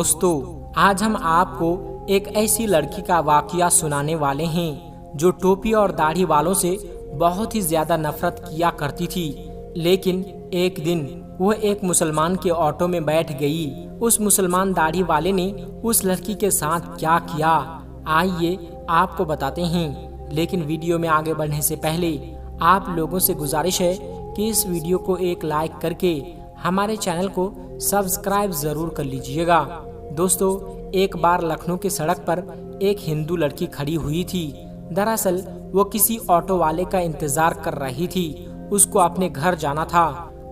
दोस्तों, आज हम आपको एक ऐसी लड़की का वाकया सुनाने वाले हैं जो टोपी और दाढ़ी वालों से बहुत ही ज्यादा नफरत किया करती थी। लेकिन एक दिन वह एक मुसलमान के ऑटो में बैठ गई। उस मुसलमान दाढ़ी वाले ने उस लड़की के साथ क्या किया, आइए आपको बताते हैं। लेकिन वीडियो में आगे बढ़ने से पहले आप लोगों से गुजारिश है कि इस वीडियो को एक लाइक करके हमारे चैनल को सब्सक्राइब जरूर कर लीजिएगा। दोस्तों, एक बार लखनऊ की सड़क पर एक हिंदू लड़की खड़ी हुई थी। दरअसल वो किसी ऑटो वाले का इंतजार कर रही थी। उसको अपने घर जाना था।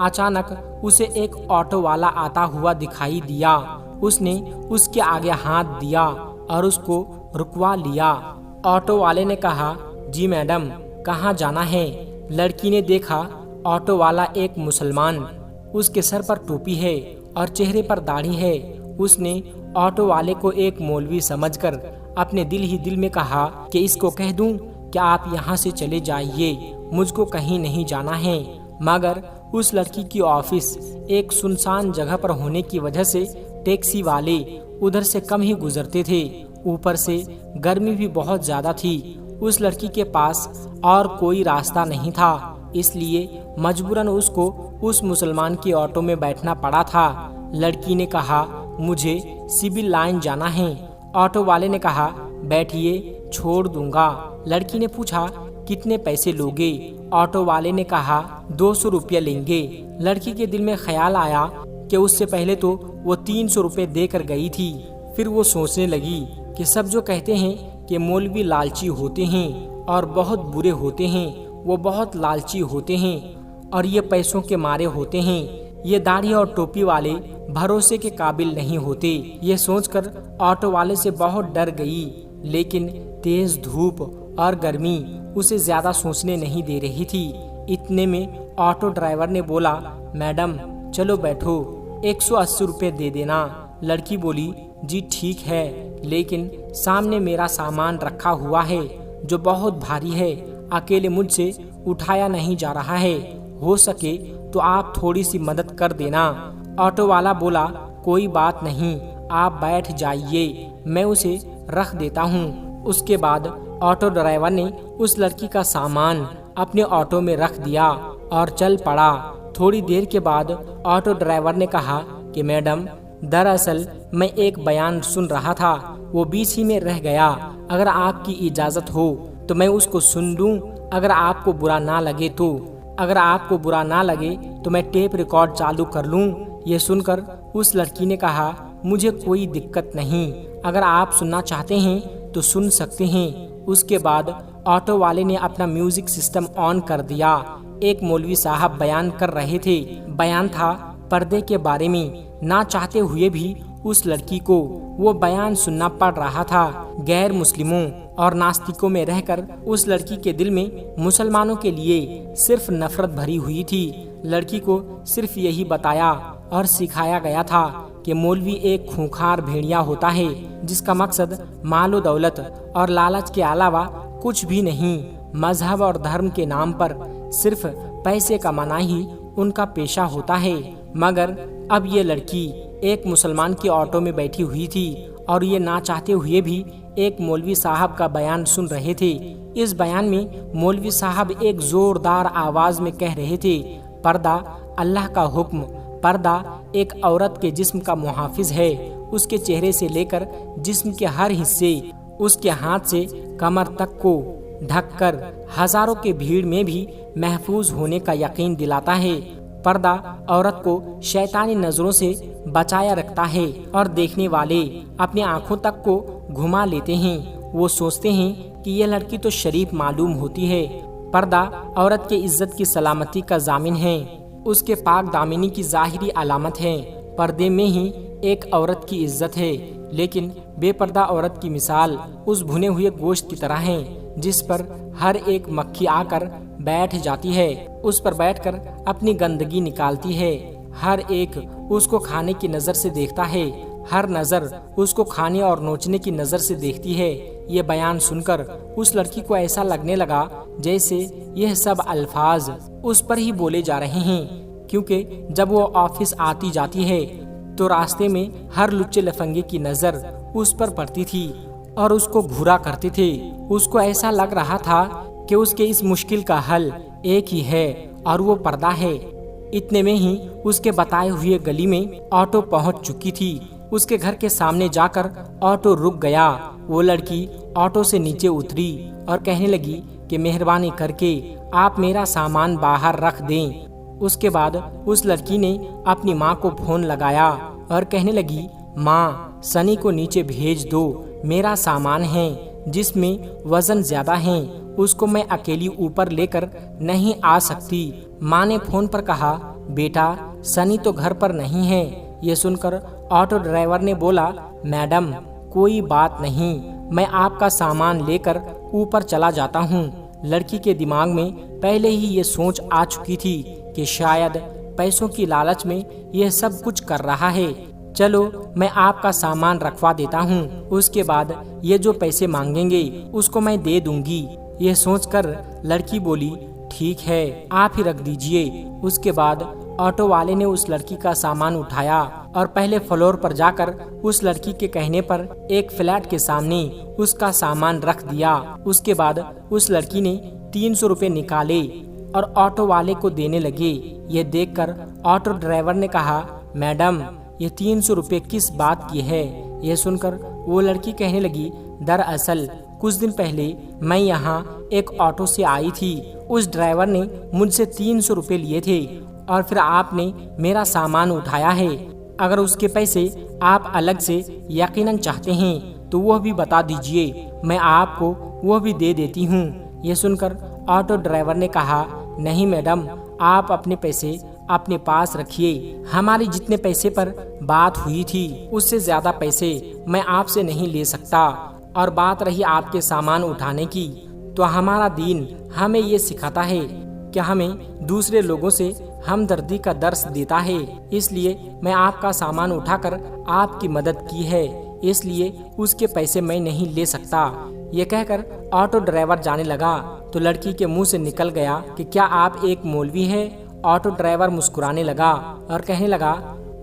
अचानक उसे एक ऑटो वाला आता हुआ दिखाई दिया। उसने उसके आगे हाथ दिया और उसको रुकवा लिया। ऑटो वाले ने कहा, जी मैडम, कहाँ जाना है? लड़की ने देखा ऑटो वाला एक मुसलमान, उसके सर पर टोपी है और चेहरे पर दाढ़ी है। उसने ऑटो वाले को एक मौलवी समझकर अपने दिल ही दिल में कहा कि इसको कह दूं कि आप यहाँ से चले जाइए, मुझको कहीं नहीं जाना है। मगर उस लड़की की ऑफिस एक सुनसान जगह पर होने की वजह से टैक्सी वाले उधर से कम ही गुजरते थे। ऊपर से गर्मी भी बहुत ज्यादा थी। उस लड़की के पास और कोई रास्ता नहीं था, इसलिए मजबूरन उसको उस मुसलमान के ऑटो में बैठना पड़ा था। लड़की ने कहा, मुझे सिविल लाइन जाना है। ऑटो वाले ने कहा, बैठिए, छोड़ दूंगा। लड़की ने पूछा, कितने पैसे लोगे? ऑटो वाले ने कहा, 200 रुपया लेंगे। लड़की के दिल में ख्याल आया कि उससे पहले तो वो 300 रुपये देकर गई थी। फिर वो सोचने लगी कि सब जो कहते हैं कि मौलवी लालची होते हैं और बहुत बुरे होते हैं, वो बहुत लालची होते हैं और ये पैसों के मारे होते हैं। ये दाढ़ी और टोपी वाले भरोसे के काबिल नहीं होते। ये सोचकर ऑटो वाले से बहुत डर गई। लेकिन तेज धूप और गर्मी उसे ज्यादा सोचने नहीं दे रही थी। इतने में ऑटो ड्राइवर ने बोला, मैडम चलो बैठो, 180 रुपये दे देना। लड़की बोली, जी ठीक है, लेकिन सामने मेरा सामान रखा हुआ है जो बहुत भारी है, अकेले मुझसे उठाया नहीं जा रहा है। हो सके तो आप थोड़ी सी मदद कर देना। ऑटो वाला बोला, कोई बात नहीं, आप बैठ जाइए, मैं उसे रख देता हूँ। उसके बाद ऑटो ड्राइवर ने उस लड़की का सामान अपने ऑटो में रख दिया और चल पड़ा। थोड़ी देर के बाद ऑटो ड्राइवर ने कहा कि मैडम, दरअसल मैं एक बयान सुन रहा था, वो बीच ही में रह गया। अगर आपकी इजाजत हो तो मैं उसको सुन लूं, अगर आपको बुरा ना लगे तो। अगर आपको बुरा ना लगे तो मैं टेप रिकॉर्ड चालू कर लूं। ये सुनकर उस लड़की ने कहा, मुझे कोई दिक्कत नहीं, अगर आप सुनना चाहते हैं तो सुन सकते हैं। उसके बाद ऑटो वाले ने अपना म्यूजिक सिस्टम ऑन कर दिया। एक मौलवी साहब बयान कर रहे थे। बयान था पर्दे के बारे में। ना चाहते हुए भी उस लड़की को वो बयान सुनना पड़ रहा था। गैर मुस्लिमों और नास्तिकों में रहकर उस लड़की के दिल में मुसलमानों के लिए सिर्फ नफरत भरी हुई थी। लड़की को सिर्फ यही बताया और सिखाया गया था कि मौलवी एक खूंखार भेड़िया होता है जिसका मकसद मालो दौलत और लालच के अलावा कुछ भी नहीं। मजहब और धर्म के नाम पर सिर्फ पैसे कमाना ही उनका पेशा होता है। मगर अब ये लड़की एक मुसलमान के ऑटो में बैठी हुई थी और ये ना चाहते हुए भी एक मौलवी साहब का बयान सुन रहे थे। इस बयान में मौलवी साहब एक जोरदार आवाज में कह रहे थे, पर्दा अल्लाह का हुक्म, पर्दा एक औरत के जिस्म का मुहाफिज है। उसके चेहरे से लेकर जिस्म के हर हिस्से, उसके हाथ से कमर तक को ढककर हजारों के भीड़ में भी महफूज होने का यकीन दिलाता है। पर्दा औरत को शैतानी नजरों से बचाया रखता है और देखने वाले अपनी आंखों तक को घुमा लेते हैं। वो सोचते हैं कि ये लड़की तो शरीफ मालूम होती है। पर्दा औरत के इज्जत की सलामती का जामिन है, उसके पाक दामिनी की जाहिरी अलामत है। पर्दे में ही एक औरत की इज्जत है। लेकिन बेपर्दा औरत की मिसाल उस भुने हुए गोश्त की तरह है जिस पर हर एक मक्खी आकर बैठ जाती है, उस पर बैठकर अपनी गंदगी निकालती है। हर एक उसको खाने की नजर से देखता है, हर नजर उसको खाने और नोचने की नजर से देखती है। ये बयान सुनकर उस लड़की को ऐसा लगने लगा जैसे यह सब अल्फाज उस पर ही बोले जा रहे हैं, क्योंकि जब वो ऑफिस आती जाती है तो रास्ते में हर लुच्चे लफंगे की नजर उस पर पड़ती थी और उसको घूरा करते थे। उसको ऐसा लग रहा था कि उसके इस मुश्किल का हल एक ही है और वो पर्दा है। इतने में ही उसके बताए हुए गली में ऑटो पहुंच चुकी थी। उसके घर के सामने जाकर ऑटो रुक गया। वो लड़की ऑटो से नीचे उतरी और कहने लगी कि मेहरबानी करके आप मेरा सामान बाहर रख दें। उसके बाद उस लड़की ने अपनी माँ को फोन लगाया और कहने लगी, माँ सनी को नीचे भेज दो, मेरा सामान है जिसमें वजन ज्यादा है, उसको मैं अकेली ऊपर लेकर नहीं आ सकती। माँ ने फोन पर कहा, बेटा सनी तो घर पर नहीं है। ये सुनकर ऑटो ड्राइवर ने बोला, मैडम कोई बात नहीं, मैं आपका सामान लेकर ऊपर चला जाता हूँ। लड़की के दिमाग में पहले ही ये सोच आ चुकी थी कि शायद पैसों की लालच में यह सब कुछ कर रहा है। चलो मैं आपका सामान रखवा देता हूँ, उसके बाद ये जो पैसे मांगेंगे उसको मैं दे दूंगी। ये सोचकर लड़की बोली, ठीक है आप ही रख दीजिए। उसके बाद ऑटो वाले ने उस लड़की का सामान उठाया और पहले फ्लोर पर जाकर उस लड़की के कहने पर एक फ्लैट के सामने उसका सामान रख दिया। उसके बाद उस लड़की ने 300 रुपए निकाले और ऑटो वाले को देने लगे। ये देखकर ऑटो ड्राइवर ने कहा, मैडम ये 300 रुपए किस बात की है? ये सुनकर वो लड़की कहने लगी, दरअसल कुछ दिन पहले मैं यहाँ एक ऑटो से आई थी, उस ड्राइवर ने मुझसे 300 रुपए लिए थे और फिर आपने मेरा सामान उठाया है। अगर उसके पैसे आप अलग से यकीनन चाहते हैं तो वह भी बता दीजिए, मैं आपको वह भी दे देती हूँ। ये सुनकर ऑटो ड्राइवर ने कहा, नहीं मैडम आप अपने पैसे अपने पास रखिए, हमारी जितने पैसे पर बात हुई थी उससे ज्यादा पैसे मैं आपसे नहीं ले सकता। और बात रही आपके सामान उठाने की, तो हमारा दीन हमें ये सिखाता है कि हमें दूसरे लोगों से हमदर्दी का दर्स देता है, इसलिए मैं आपका सामान उठाकर आपकी मदद की है, इसलिए उसके पैसे मैं नहीं ले सकता। ये कहकर ऑटो ड्राइवर जाने लगा तो लड़की के मुंह से निकल गया कि क्या आप एक मौलवी है? ऑटो ड्राइवर मुस्कुराने लगा और कहने लगा,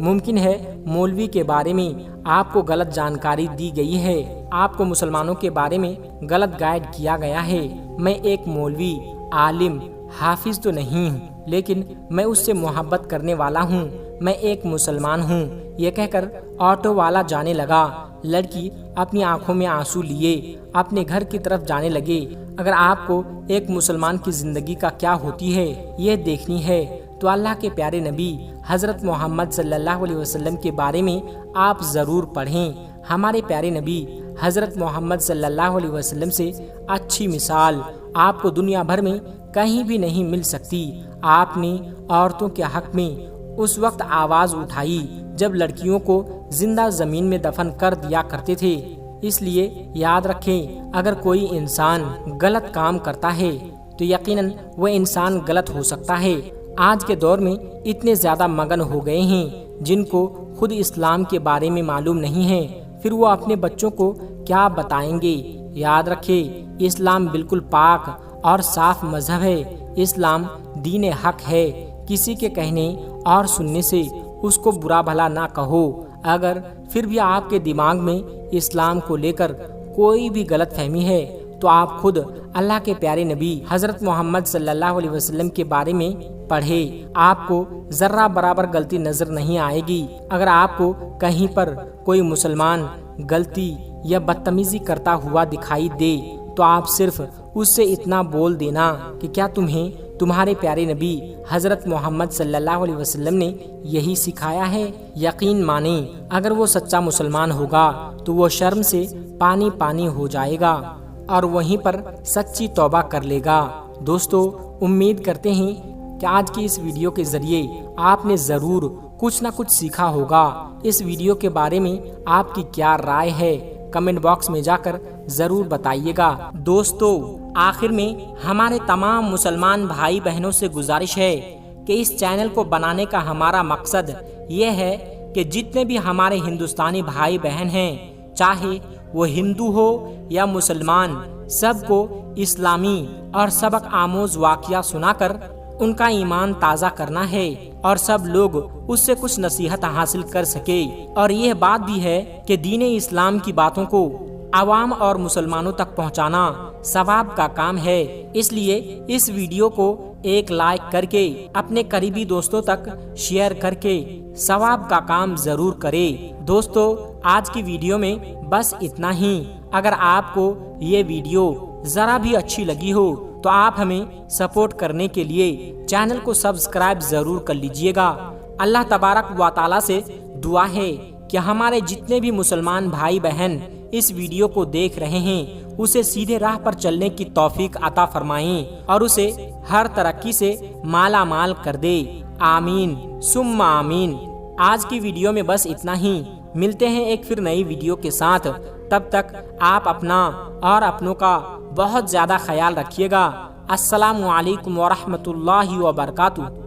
मुमकिन है मौलवी के बारे में आपको गलत जानकारी दी गई है, आपको मुसलमानों के बारे में गलत गाइड किया गया है। मैं एक मौलवी, आलिम, हाफिज तो नहीं हूँ, लेकिन मैं उससे मोहब्बत करने वाला हूँ, मैं एक मुसलमान हूँ। ये कहकर ऑटो वाला जाने लगा। लड़की अपनी आंखों में आंसू लिए अपने घर की तरफ जाने लगे। अगर आपको एक मुसलमान की जिंदगी का क्या होती है ये देखनी है तो अल्लाह के प्यारे नबी हजरत मोहम्मद सल्लल्लाहु अलैहि वसल्लम के बारे में आप जरूर पढ़ें। हमारे प्यारे नबी हजरत मोहम्मद सल्लल्लाहु अलैहि वसल्लम से अच्छी मिसाल आपको दुनिया भर में कहीं भी नहीं मिल सकती। आपने औरतों के हक में उस वक्त आवाज उठाई जब लड़कियों को जिंदा जमीन में दफन कर दिया करते थे। इसलिए याद रखें, अगर कोई इंसान गलत काम करता है तो यकीनन वह इंसान गलत हो सकता है। आज के दौर में इतने ज्यादा मगन हो गए हैं जिनको खुद इस्लाम के बारे में मालूम नहीं है, फिर वो अपने बच्चों को क्या बताएंगे। याद रखें, इस्लाम बिल्कुल पाक और साफ मजहब है। इस्लाम दीन हक है। किसी के कहने और सुनने से उसको बुरा भला ना कहो। अगर फिर भी आपके दिमाग में इस्लाम को लेकर कोई भी गलत फहमी है तो आप खुद अल्लाह के प्यारे नबी हजरत मोहम्मद सल्लल्लाहु अलैहि वसल्लम के बारे में पढ़े। आपको जर्रा बराबर गलती नजर नहीं आएगी। अगर आपको कहीं पर कोई मुसलमान गलती या बदतमीजी करता हुआ दिखाई दे तो आप सिर्फ उससे इतना बोल देना कि क्या तुम्हें तुम्हारे प्यारे नबी हजरत मोहम्मद सल्लल्लाहु अलैहि वसल्लम ने यही सिखाया है। यकीन माने, अगर वो सच्चा मुसलमान होगा तो वो शर्म से पानी पानी हो जाएगा और वहीं पर सच्ची तौबा कर लेगा। दोस्तों, उम्मीद करते हैं कि आज की इस वीडियो के जरिए आपने जरूर कुछ न कुछ सीखा होगा। इस वीडियो के बारे में आपकी क्या राय है कमेंट बॉक्स में जाकर जरूर बताइएगा। दोस्तों, आखिर में हमारे तमाम मुसलमान भाई बहनों से गुजारिश है कि इस चैनल को बनाने का हमारा मकसद ये है कि जितने भी हमारे हिंदुस्तानी भाई बहन हैं, चाहे वो हिंदू हो या मुसलमान, सबको इस्लामी और सबक आमोज वाक़या सुनाकर उनका ईमान ताज़ा करना है और सब लोग उससे कुछ नसीहत हासिल कर सके। और यह बात भी है कि दीन इस्लाम की बातों को आवाम और मुसलमानों तक पहुंचाना सवाब का काम है। इसलिए इस वीडियो को एक लाइक करके अपने करीबी दोस्तों तक शेयर करके सवाब का काम जरूर करें। दोस्तों, आज की वीडियो में बस इतना ही। अगर आपको ये वीडियो जरा भी अच्छी लगी हो तो आप हमें सपोर्ट करने के लिए चैनल को सब्सक्राइब जरूर कर लीजिएगा। अल्लाह तबारक व तआला से दुआ है कि हमारे जितने भी मुसलमान भाई बहन इस वीडियो को देख रहे हैं उसे सीधे राह पर चलने की तौफीक अता फरमाएं और उसे हर तरक्की से माला माल कर दे। आमीन सुम्मा आमीन। आज की वीडियो में बस इतना ही। मिलते हैं एक फिर नई वीडियो के साथ। तब तक आप अपना और अपनों का बहुत ज्यादा ख्याल रखिएगा। अस्सलामु अलैकुम व रहमतुल्लाहि व बरकातुहू।